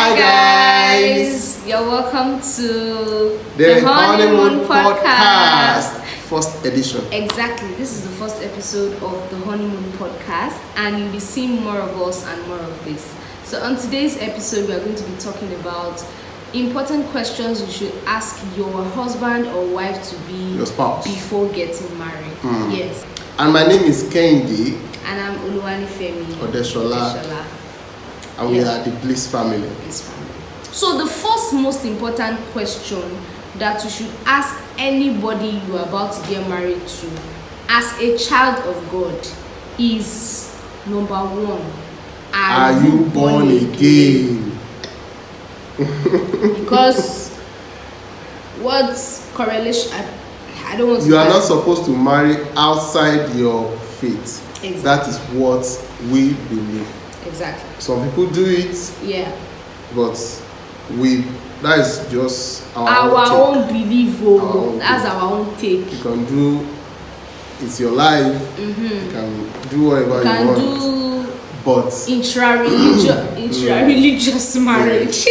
Hi guys, you're welcome to the Honeymoon Podcast, first edition. Exactly, this is the first episode of the Honeymoon Podcast, and you'll be seeing more of us and more of this. So on today's episode, we are going to be talking about important questions you should ask your husband or wife to be your spouse before getting married. Yes. And my name is Kendi. And I'm Oluwanifemi Odeshola. And we are the Bliss family. So the first most important question that you should ask anybody you are about to get married to as a child of God is number one, are you born again? Because what correlation, I don't want to. You are not supposed to marry outside your faith. Exactly. That is what we believe. Exactly. Some people do it. Yeah. But that is just our own belief. That's our own take. You can do, it's your life. You can do whatever you want. Do but intra-religious marriage.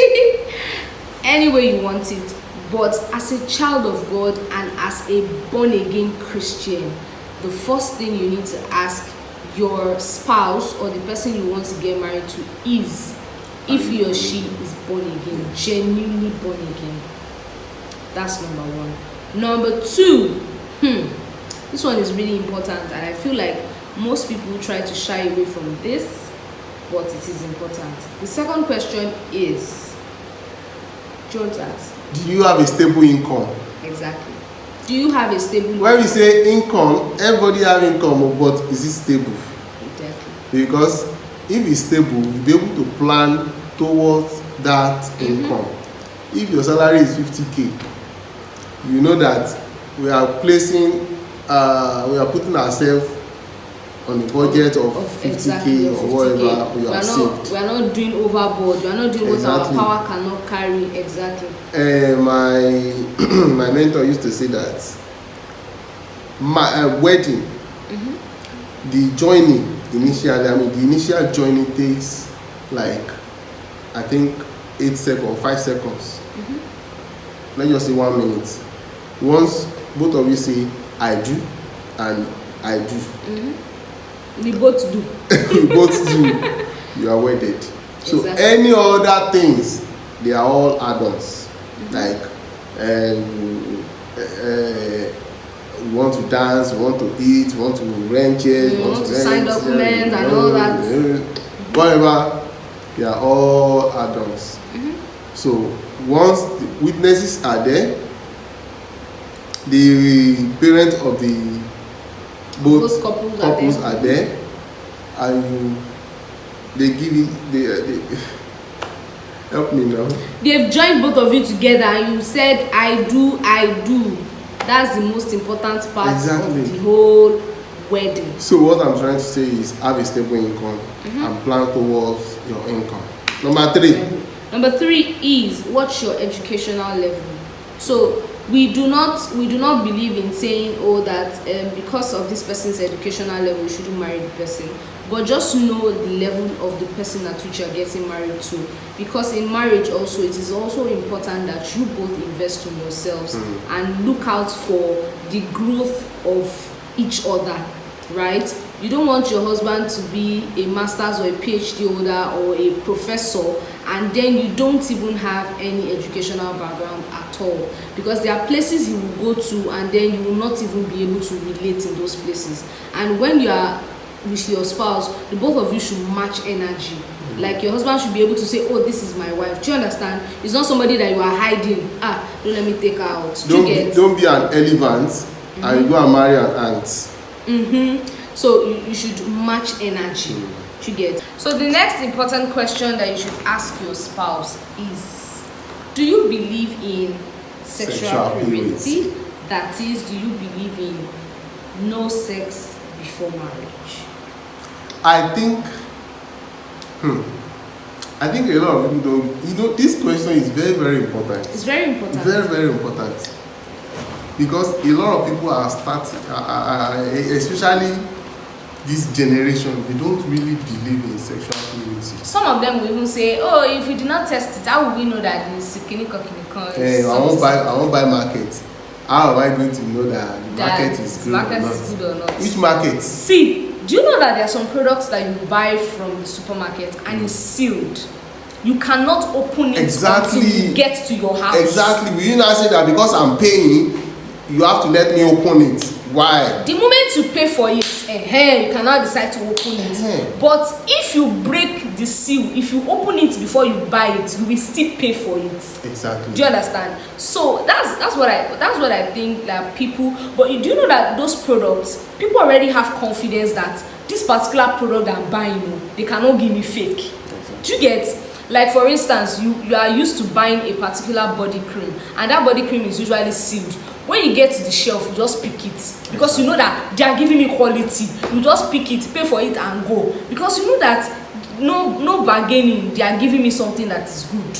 Any way you want it. But as a child of God and as a born-again Christian, the first thing you need to ask your spouse or the person you want to get married to is if he or she is born again, genuinely born again. That's number one. Number two, this one is really important, and I feel like most people try to shy away from this, but it is important. The second question is, do you want to ask? Do you have a stable income? Exactly. Do you have a stable income? When we say income, everybody have income, but is it stable? Exactly. Because if it's stable, you'll be able to plan towards that income. If your salary is 50k, you know that we are putting ourselves on a budget of 50k or whatever we are saved. We are not doing overboard. We are not doing what our power cannot carry. Exactly. My mentor used to say that my wedding, the joining initially, the initial joining takes like, I think 8 seconds, 5 seconds. Let's just say 1 minute. Once both of you say I do and I do, we both do. we both do, you are wedded. So exactly. Any other things, they are all add-ons. Like we want to dance, we want to eat, we want to rent chairs, we want to sign documents and all that. Whatever, they are all add-ons. So once the witnesses are there, the parents of the both couples are there, and they give it. They help me now. They've joined both of you together, and you said, "I do, I do." That's the most important part of the whole wedding. So what I'm trying to say is have a stable income and plan towards your income. Number three is what's your educational level. So we do not believe in saying that because of this person's educational level you shouldn't marry the person, but just know the level of the person at which you are getting married to, because in marriage also it is also important that you both invest in yourselves and look out for the growth of each other, right? You don't want your husband to be a master's or a PhD holder or a professor, and then you don't even have any educational background at all, because there are places you will go to and then you will not even be able to relate in those places. And when you are with your spouse, the both of you should match energy. Like your husband should be able to say, "Oh, this is my wife." Do you understand? It's not somebody that you are hiding. Don't let me take her out. Don't be an elephant and you go and marry an ant. So you should match energy. You get. So the next important question that you should ask your spouse is, do you believe in sexual purity? That is, do you believe in no sex before marriage? I think a lot of people don't. This question is very, very important. It's very important. Very, very important. Because a lot of people are starting, especially this generation, they don't really believe in sexual agree with you. Some of them will even say, oh, if we did not test it, how will we know that this kinikon is I won't buy market. How am I going to know that the market is good or not? Which market? See, do you know that there are some products that you buy from the supermarket and it's sealed? You cannot open it until you get to your house. Exactly. Will you not say that because I'm paying, you have to let me open it? Why? The moment you pay for it, you cannot decide to open it. But if you break the seal, if you open it before you buy it, you will still pay for it. Exactly. Do you understand? So that's what I think that people. But do you know that those products, people already have confidence that this particular product I'm buying, they cannot give me fake. Exactly. Do you get? Like for instance, you are used to buying a particular body cream, and that body cream is usually sealed. When you get to the shelf, you just pick it because you know that they are giving me quality. You just pick it, pay for it, and go, because you know that no bargaining. They are giving me something that is good,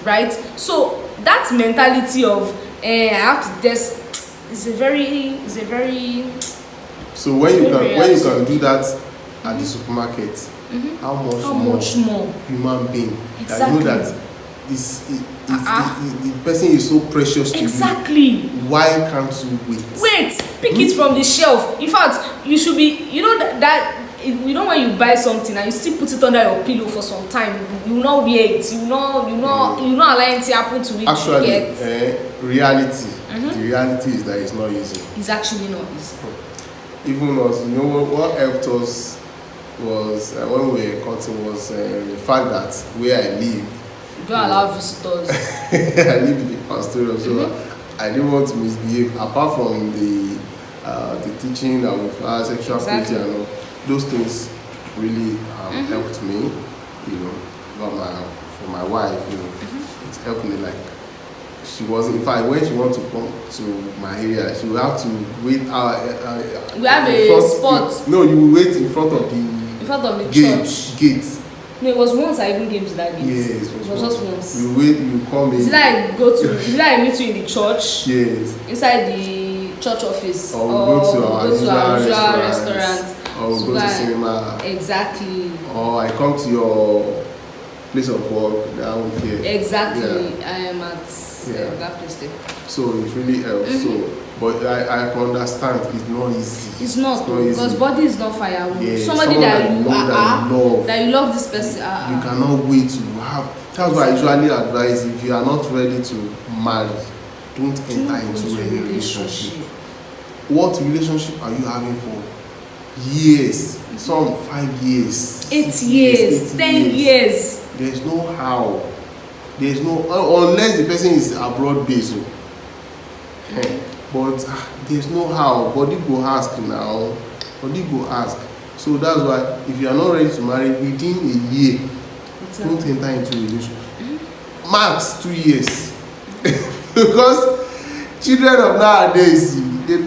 right? So that mentality of I have to test is a very. So when you can do that at the supermarket. How much more human being that you know that the person is so precious to you. Why can't you wait? Pick it from the shelf. In fact, you should be, you know that you know when you buy something and you still put it under your pillow for some time, you will not wear it, you not allow anything happen to it. Actually, reality. The reality is that it's not easy. It's actually not easy. Even us, you know what helped us was when we were cutting was the fact that where I live, you don't allow visitors. I live in the pastoral, so I didn't want to misbehave. Apart from the teaching that with sexual purity and all those things, really helped me. You know, for my wife, you know, it helped me. Like she was, in fact, when she wanted to come to my area, she would have to wait. We have a spot. No, you will wait in front of the. In front of the gate. No, it was once I even came to that gate. Yes, it was just once. You wait, you come in. Did I meet you in the church? Yes. Inside the church office. Or go to our usual restaurant. Or go to cinema. Exactly. Or I come to your place of work down here. Exactly. Yeah. I am at that place there. So it really helps. So, but I can understand it's not easy. It's not because easy. Body is not firewood. Yeah, somebody that you love this person. You cannot wait to have. That's why I usually advise, if you are not ready to marry, don't enter into any relationship. What relationship are you having for years? Some 5 years, 8 years, 10 years. There's no how. There's no unless the person is abroad based. But there's no how. Body go ask now. Body go ask. So that's why if you are not ready to marry within a year, don't enter into a relationship. Max 2 years. Because children of nowadays, they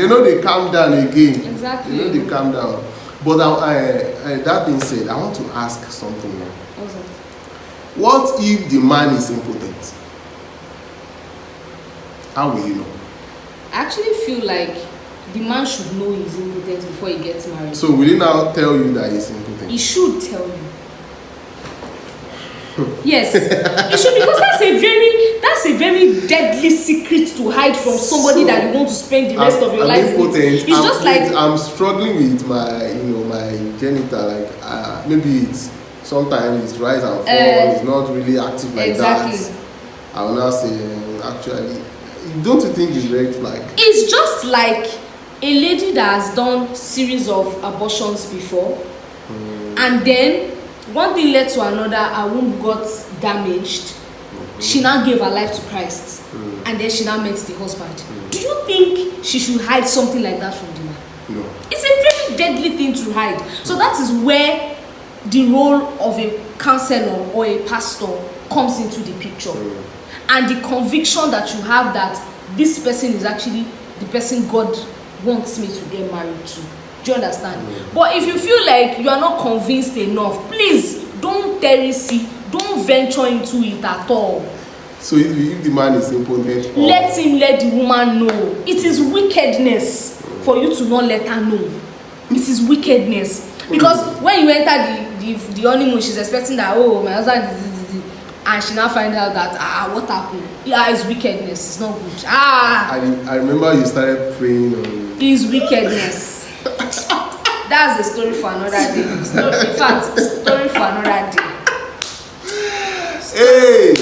know they calm down again. Exactly. They know they calm down. But that being said, I want to ask something now. What's that? What if the man is impotent? How will you know? I actually feel like the man should know he's impotent before he gets married. So will he now tell you that he's impotent? He should tell you. Yes, he should, because that's a very deadly secret to hide from somebody that you want to spend the rest of your life with. It's just like I'm struggling with my genital. Like maybe it's sometimes it's rise and fall. It's not really active like that. I will now say actually, don't you think it's red flag? It's just like a lady that has done series of abortions before, and then one thing led to another, her womb got damaged. She now gave her life to Christ, and then she now met the husband. Do you think she should hide something like that from the man? No. It's a very deadly thing to hide. So that is where the role of a counselor or a pastor comes into the picture, and the conviction that you have that this person is actually the person God wants me to get married to. Do you understand? But if you feel like you are not convinced enough, please don't don't venture into it at all. So if the man is impotent, let the woman know. It is wickedness for you to not let her know. It is wickedness, because when you enter if the honeymoon, she's expecting that, oh, my husband is, and she now find out that, what happened? Yeah, it's wickedness. It's not good. I remember you started praying on. It's wickedness. That's a story for another day. In fact, story for another day. Hey,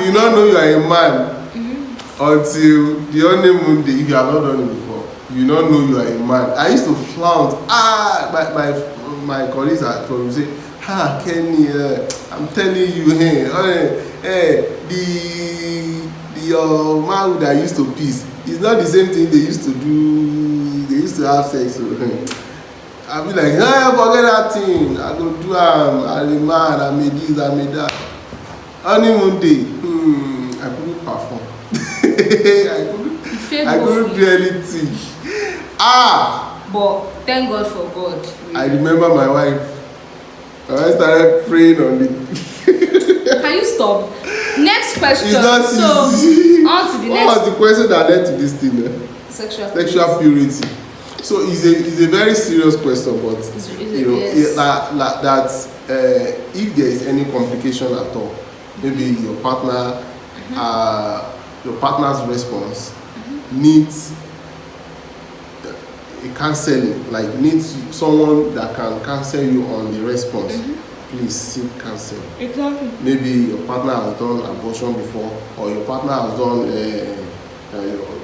you not know you are a man until the honeymoon day. If you have not done it before, you don't know you are a man. I used to flaunt. My colleagues at home say, Kenny, I'm telling you, the man that used to peace, it's not the same thing they used to do. They used to have sex. I'll be like, forget that thing. I go do I'm a man, I made this, I made that. Honeymoon day, I couldn't perform. I couldn't do anything. But thank God for God. Really. I remember my wife. My wife started praying on it. Can you stop? Next question. It's not so, easy. On to the next. What was the question that led to this thing? Sexual purity. So it's a very serious question, but if there is any complication at all, maybe your partner, your partner's response needs a counseling, like needs someone that can counsel you on the response. Please seek counsel. Exactly. Maybe your partner has done abortion before, or your partner has done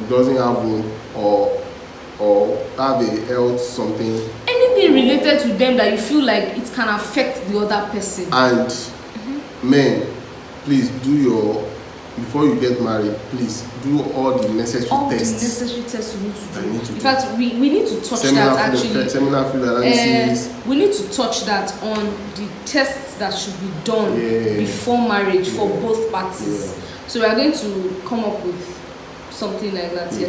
doesn't have womb, or have a health something. Anything related to them that you feel like it can affect the other person. And men, please before you get married, please do all the necessary tests. The necessary tests you need to do. In fact, we need to touch that actually. Seminal field analysis. We need to touch that on the tests that should be done before marriage for both parties. Yeah. So we are going to come up with something like that in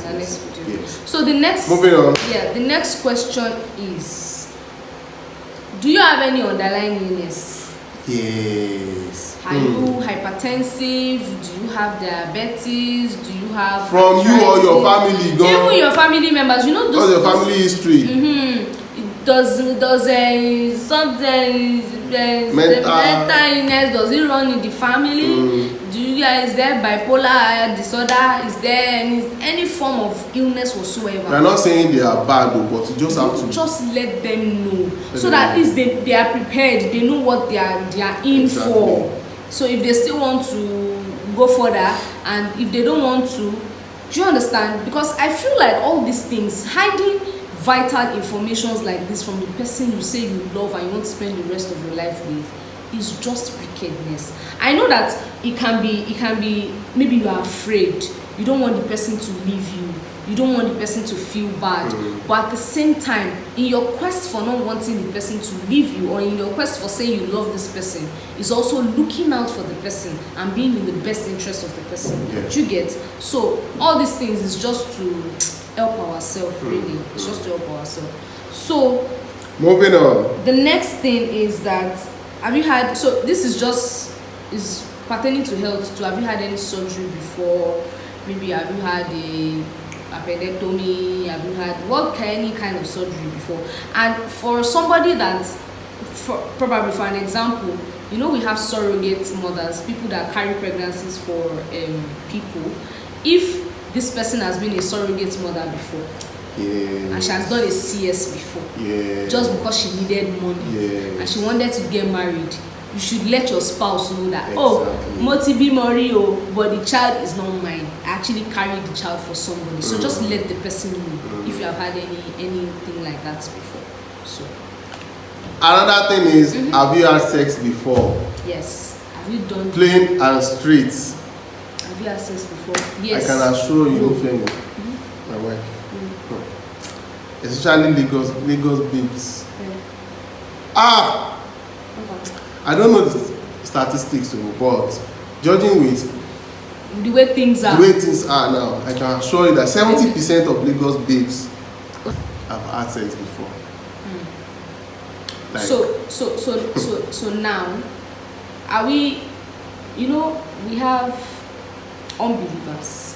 our next video. Yes. So the next the next question is, do you have any underlying illness? Yes. Are you hypertensive? Do you have diabetes? Do you have from arthritis? You or your family? Even your family members, you know those. What's your family history? Does something mental illness, does it run in the family? Do you guys, is there bipolar disorder? Is there any form of illness whatsoever? We are not saying they are bad though, but you just have to just let them know, so that at least they are prepared, they know what they are in for. So if they still want to go further, and if they don't want to, do you understand? Because I feel like all these things, hiding vital informations like this from the person you say you love and you want to spend the rest of your life with, is just wickedness. I know that it can be maybe you are afraid, you don't want the person to leave you, you don't want the person to feel bad, but at the same time, in your quest for not wanting the person to leave you, or in your quest for saying you love this person, is also looking out for the person and being in the best interest of the person. Do you get? So all these things is just to help ourselves, really. It's just to help ourselves. So moving on, the next thing is that, have you had, so this is pertaining to health too. Have you had any surgery before? Maybe have you had a appendectomy? Have you had any kind of surgery before? And for somebody that, probably for an example, you know, we have surrogate mothers, people that carry pregnancies for people. If this person has been a surrogate mother before, and she has done a CS before, just because she needed money, and she wanted to get married, you should let your spouse know that, Motibi Morio, but the child is not mine. I actually carried the child for somebody. So just let the person know if you have had anything like that before. So another thing is, have you had sex before? Yes. Have you done plain and straight? Have you had sex before? Yes. I can assure you, Femi, my wife. Especially Lagos babes. I don't know the statistics, but judging with the way things are now, I can assure you that 70% of Lagos babes have had sex before. Like, so now, are we? You know, we have unbelievers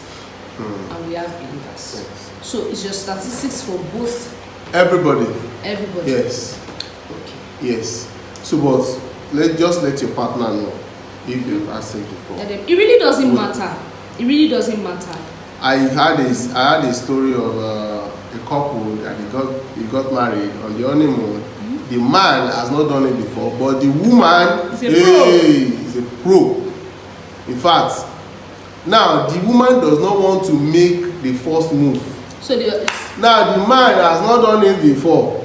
and we have believers. Yes. So is your statistics for both? Everybody. Everybody. Yes. Okay. Yes. So, but let your partner know if you've asked him before. It really doesn't matter. It really doesn't matter. I had a story of a couple that he got married on the honeymoon. The man has not done it before, but the woman is a pro. In fact, now the woman does not want to make the first move. So now the man has not done it before,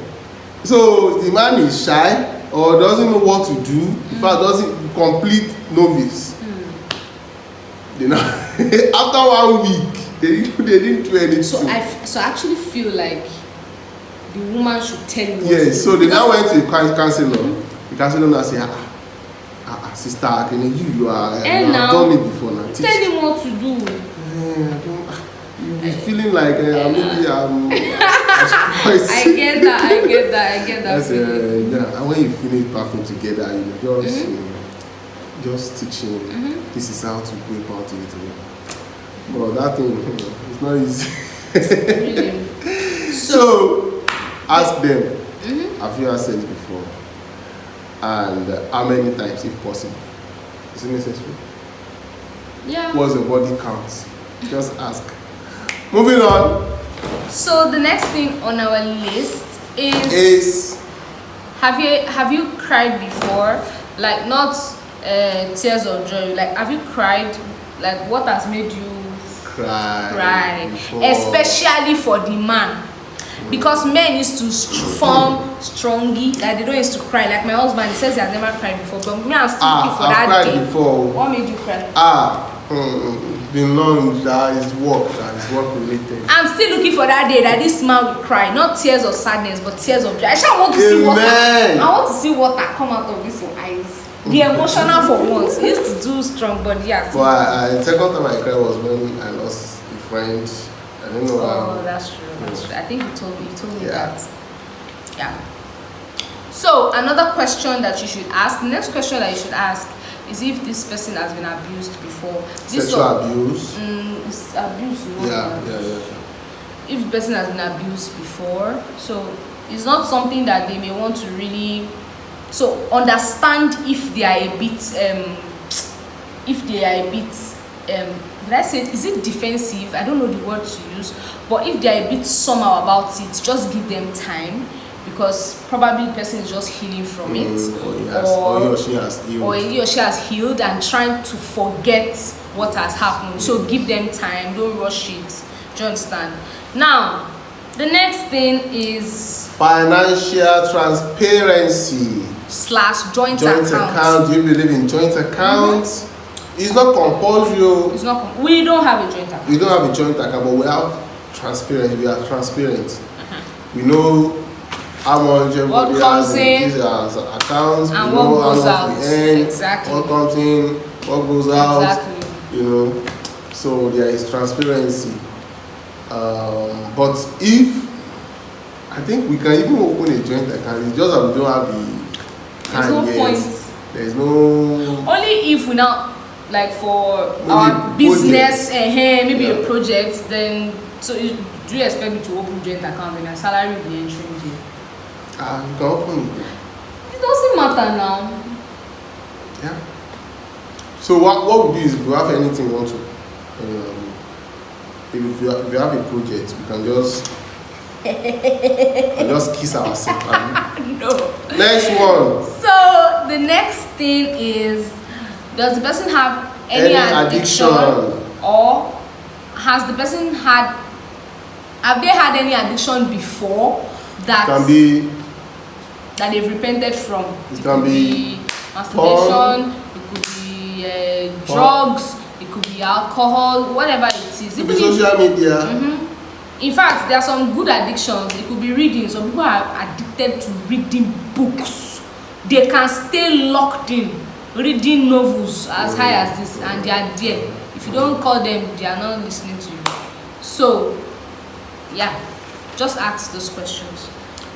so the man is shy or doesn't know what to do. In fact, doesn't complete novice. You know, after 1 week, they didn't do anything. So I actually feel like the woman should tell you what to do. Yes, so they now went to the counselor. The counselor now say, sister, you have done it before now. Tell him what to do. You'll be feeling like maybe I get that. And when you finish bathing together, just teaching. This is how to go about it. But that thing, it's not easy. Really? So ask them, have you asked it before? And how many times, if possible? Is it necessary? Yeah. What's the body count? Just ask. Moving on. So the next thing on our list is have you cried before? Like not tears of joy. Like have you cried? Like what has made you cry? Especially for the man. Because men used to form strongy, like they don't used to cry. Like my husband, he says he has never cried before, but me, I'm still looking for that day. Before. What made you cry? Been long, that is work related. I'm still looking for that day that this man will cry, not tears of sadness, but tears of joy. I just want to see water. I want to see water come out of his eyes. The emotional for once. He used to do strong, but yeah. Well, the second time I cried was when I lost a friend. I don't know. That's true. I think you told me that. Yeah. So another question that you should ask. The next question that you should ask is if this person has been abused before. Sexual abuse. It's abuse. Yeah. If the person has been abused before, so it's not something that they may want to really. So understand if they are a bit. Did I say, is it defensive? I don't know the word to use, but if they are a bit somehow about it, just give them time, because probably the person is just healing from it, or he or she has healed and trying to forget what has happened. So give them time, don't rush it. Do you understand? Now, the next thing is financial transparency / joint account. Do you believe in joint accounts? It's not compulsory. It's not. We don't have a joint account. We don't have a joint account, but we have transparent. We are transparent. We know how much everybody has in these accounts. And we what know goes how much out. we earn. Exactly. What comes in, what goes out. Exactly. So there is transparency. But if I think we can even open a joint account, it's just that we don't have the time yet. Point. There's no. Only if we now. Like for maybe our business, maybe a project, then so do you expect me to open joint account and your salary will be entering there? You can open it. It doesn't matter now. Yeah. So what we do is if we have anything we want to, if we have a project, we can just kiss ourselves. No. Next one. So the next thing is, does the person have any addiction, or have they had any addiction before that can be that they've repented from? It can be masturbation, it could be drugs, it could be alcohol, whatever it is. It could be social media. In fact, there are some good addictions. It could be reading. Some people are addicted to reading books. They can stay locked in reading novels as high as this, and they are there. If you don't call them, they are not listening to you. So yeah, just ask those questions.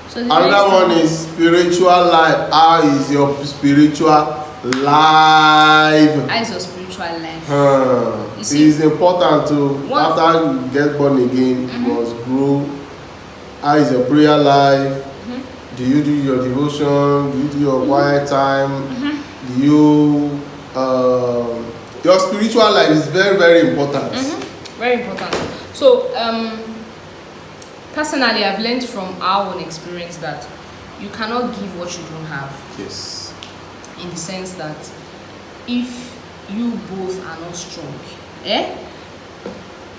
So another one is spiritual life. How is your spiritual life? How is your spiritual life? It is important to, after you get born again, you must grow. How is your prayer life? Do you do your devotion? Do you do your quiet time? Do you your spiritual life is very, very important. Very important. So personally, I've learned from our own experience that you cannot give what you don't have. Yes. In the sense that if you both are not strong,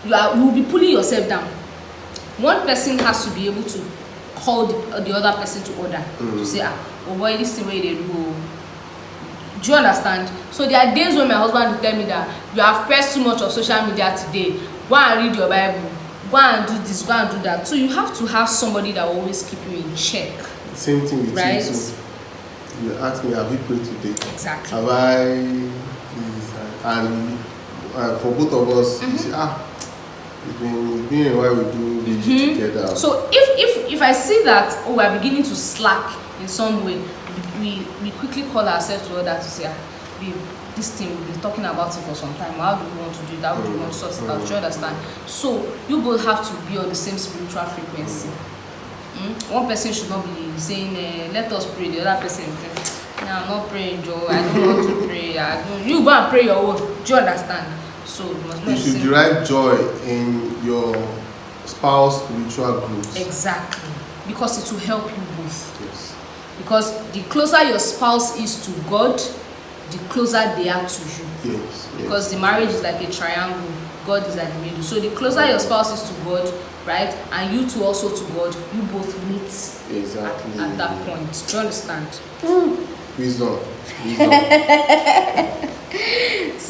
you will be pulling yourself down. One person has to be able to call the other person to order, to say, oh boy, this is the way they do. Do you understand? So there are days when my husband will tell me that you have pressed too much of social media today. Go and read your Bible. Go and do this, go and do that. So you have to have somebody that will always keep you in check. Same thing with right? you too. You ask me, have you prayed today? Exactly. Have I? And for both of us, you say, it's been a while we do it together. So if I see that we are beginning to slack in some way, we quickly call ourselves to order to say, babe, this thing we've been talking about it for some time. How do we want to do it? How do we want to sort it out? Do you understand? So you both have to be on the same spiritual frequency. One person should not be saying, let us pray. The other person, no, I'm not praying, Joe. I don't want to pray. You go and pray your own. Do you understand? So you should derive joy in your spouse spiritual growth. Exactly, because it will help you both. Yes. Because the closer your spouse is to God, the closer they are to you. Yes. Because the marriage is like a triangle. God is at the middle. So the closer your spouse is to God, right, and you two also to God, you both meet exactly at that point. Do you understand? Wisdom.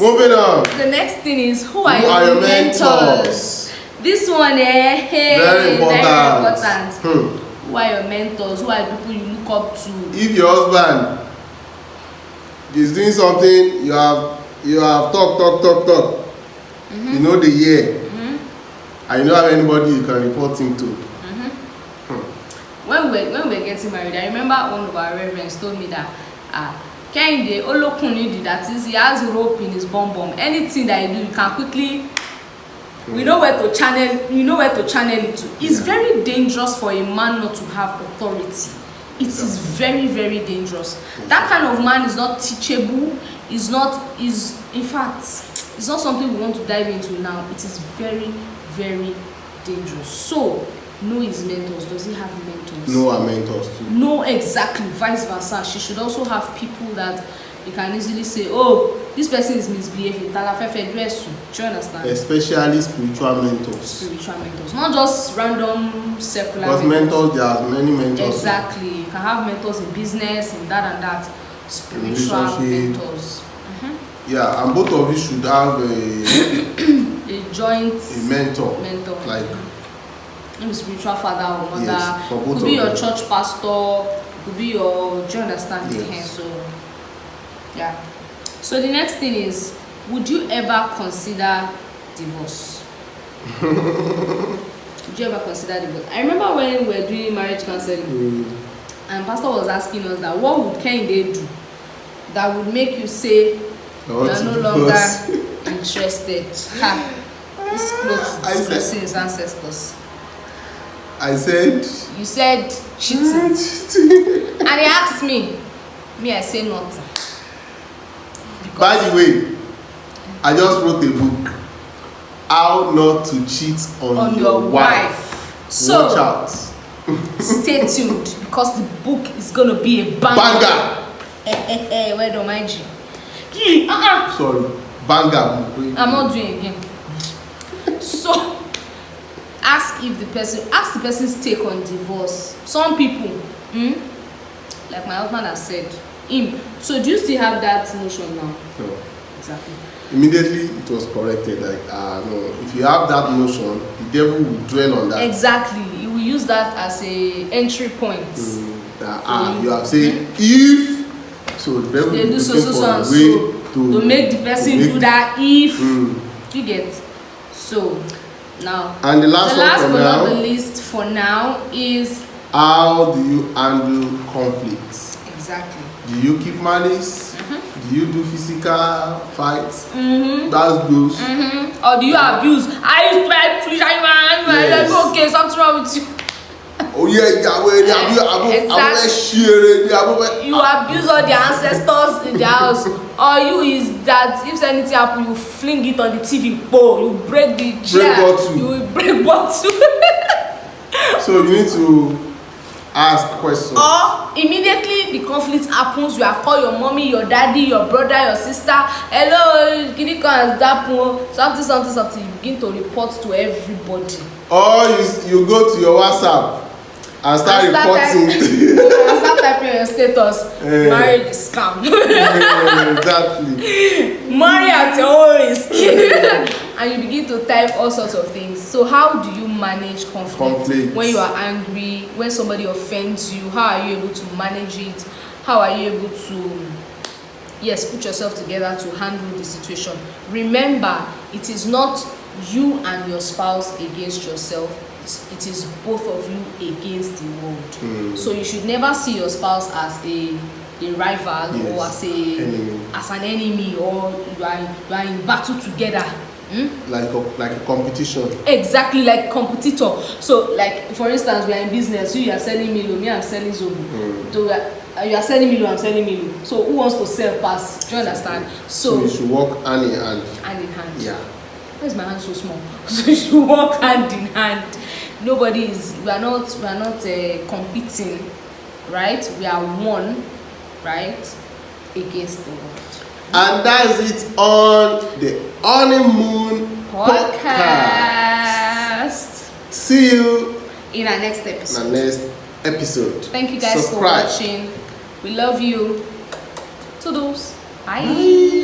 Moving on. The next thing is who are your mentors? This one, very important. Who are your mentors? Who are the people you look up to? If your husband is doing something, you have talk. You know the year, and you don't have anybody you can report him to. When we're getting married, I remember one of our reverends told me that Kehinde Olokunidi, that is, he has rope in his bum. Anything that you do, you can quickly. We know where to channel. You know where to channel it to. It's very dangerous for a man not to have authority. It is very, very dangerous. That kind of man is not teachable. In fact, it's not something we want to dive into now. It is very, very dangerous. So, know his mentors. Does he have mentors? Know our mentors too. No, exactly. Vice versa. She should also have people that you can easily say, oh, this person is misbehaving. Do you understand? Especially spiritual mentors. Spiritual mentors. Not just random secular because mentors, there are many mentors. Exactly. You can have mentors in business, in that and that. Spiritual mentors. Yeah, and both of you should have a joint mentor. Like maybe spiritual father or mother. Yes, for both could be your them. church pastor, could be your, do you understand? Yes. So yeah. So the next thing is, would you ever consider divorce? Would you ever consider divorce? I remember when we were doing marriage counseling, and pastor was asking us that what would Kehinde do that would make you say you are no longer interested? This clothes is disgracing his ancestors. I said. You said cheating. And he asked me. I say nothing. Because by the way, I just wrote a book, How Not to Cheat on Your Wife. So, watch out. Stay tuned because the book is going to be a banger. Where do my G? Sorry, banger. I'm not doing it again. So, ask the person's take on divorce. Some people, like my husband has said, so do you still have that notion now? No. Exactly. Immediately it was corrected, like no, if you have that notion, the devil will dwell on that. Exactly. He will use that as a entry point. You have said if, so the devil they will do looking so for and a way to make the person do that if you get. So now and the last but one not the least for now is, how do you handle conflicts? exactly. Do you keep malice? Do you do physical fights? That's those. Or do you abuse? I used to be foolish. Yes. Okay, something wrong with you. Oh yeah, You abuse all their ancestors in their house. Or you is that if anything happen, you fling it on the TV, you break the chair, you will break bottle. So you need to ask questions. Or immediately the conflict happens, you have called your mommy, your daddy, your brother, your sister. Hello, can you come and that something. You begin to report to everybody. Or you go to your WhatsApp and start reporting. And start typing your status. Married is scam. Exactly. Marry at your own risk. And you begin to type all sorts of things. So how do you manage conflict? When you are angry, when somebody offends you, how are you able to manage it? How are you able to put yourself together to handle the situation? Remember, it is not you and your spouse against yourself. It is both of you against the world. So you should never see your spouse as a rival, or as an enemy, or you are in battle together. Like a competition. Exactly, like competitor. So like for instance, we are in business, you are selling Milo, me I'm selling Zobo. So you are selling Milo, I'm selling Milo. So who wants to sell pass? Do you understand? So you should work hand in hand. Hand in hand. Yeah. Why is my hand so small? So you should work hand in hand. We are not competing, right? We are one, right, against the world. And that's it on the Honeymoon Podcast. See you in our next episode. Thank you guys for watching. We love you. Toodles. Bye.